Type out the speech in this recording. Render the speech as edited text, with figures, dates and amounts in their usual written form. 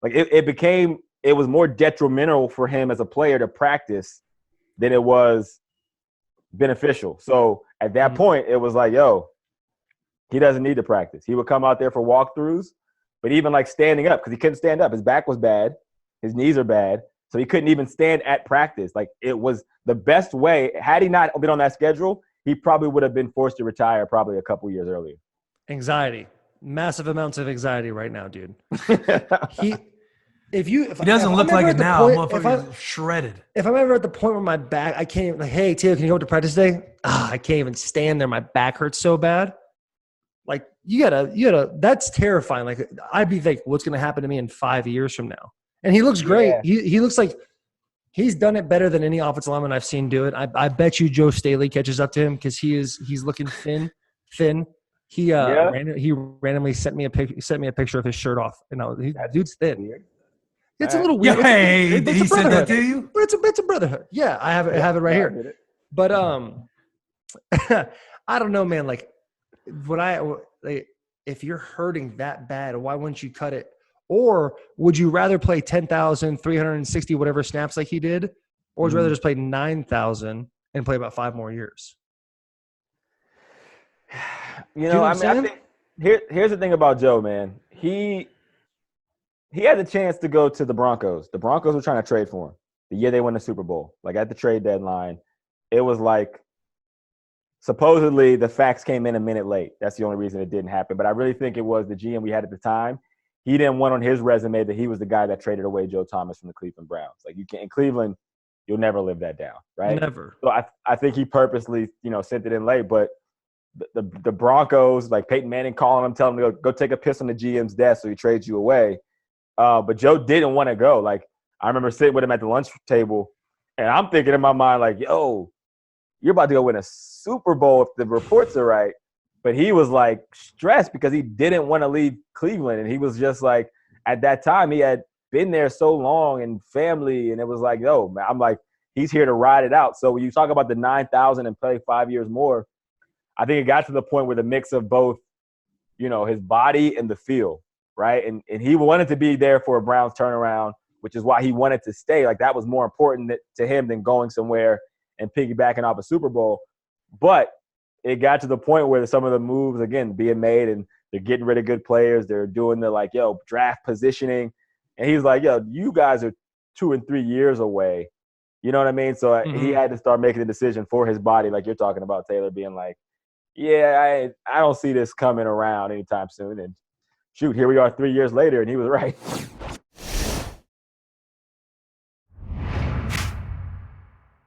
Like it was more detrimental for him as a player to practice than it was beneficial. So at that point, it was like, yo, he doesn't need to practice. He would come out there for walkthroughs, but even like standing up, because he couldn't stand up. His back was bad. His knees are bad. So he couldn't even stand at practice. Like, it was the best way. Had he not been on that schedule, he probably would have been forced to retire probably a couple years earlier. Anxiety. Massive amounts of anxiety right now, dude. He doesn't look like it now. Motherfucker's shredded. If I'm ever at the point where my back, I can't even, like, hey, Taylor, can you go to practice today? I can't even stand there. My back hurts so bad. Like, you gotta, that's terrifying. Like, I'd be like, what's going to happen to me in 5 years from now? And he looks great. Yeah. He looks like he's done it better than any offensive lineman I've seen do it. I bet you Joe Staley catches up to him because he's looking thin. He randomly sent me a picture of his shirt off, and dude's thin. Weird. It's a little weird. Yeah, hey, he said that to you? It's a brotherhood. Yeah, I have it right here. But I don't know, man. Like, if you're hurting that bad, why wouldn't you cut it? Or would you rather play 10,360 whatever snaps like he did, or would you rather just play 9,000 and play about 5 more years? I think here's the thing about Joe, man. He had the chance to go to the Broncos. The Broncos were trying to trade for him the year they won the Super Bowl. Like, at the trade deadline, it was like supposedly the facts came in a minute late. That's the only reason it didn't happen. But I really think it was the GM we had at the time. He didn't want on his resume that he was the guy that traded away Joe Thomas from the Cleveland Browns. Like, you can't in Cleveland, you'll never live that down, right? Never. So I think he purposely, sent it in late. But the Broncos, like Peyton Manning calling him, telling him to go take a piss on the GM's desk so he trades you away. But Joe didn't want to go. Like, I remember sitting with him at the lunch table, and I'm thinking in my mind, like, yo, you're about to go win a Super Bowl if the reports are right. But he was, like, stressed because he didn't want to leave Cleveland. And he was just like, at that time, he had been there so long and family. And it was like, yo, man, I'm like, he's here to ride it out. So when you talk about the 9,000 and play 5 years more, I think it got to the point where the mix of both, his body and the feel, right? And he wanted to be there for a Browns turnaround, which is why he wanted to stay. Like, that was more important to him than going somewhere and piggybacking off a Super Bowl. But it got to the point where some of the moves, again, being made, and they're getting rid of good players. They're doing the, like, draft positioning. And he's like, you guys are 2 and 3 years away. You know what I mean? So he had to start making a decision for his body, like you're talking about, Taylor, being like, I don't see this coming around anytime soon. And shoot, here we are 3 years later, and he was right.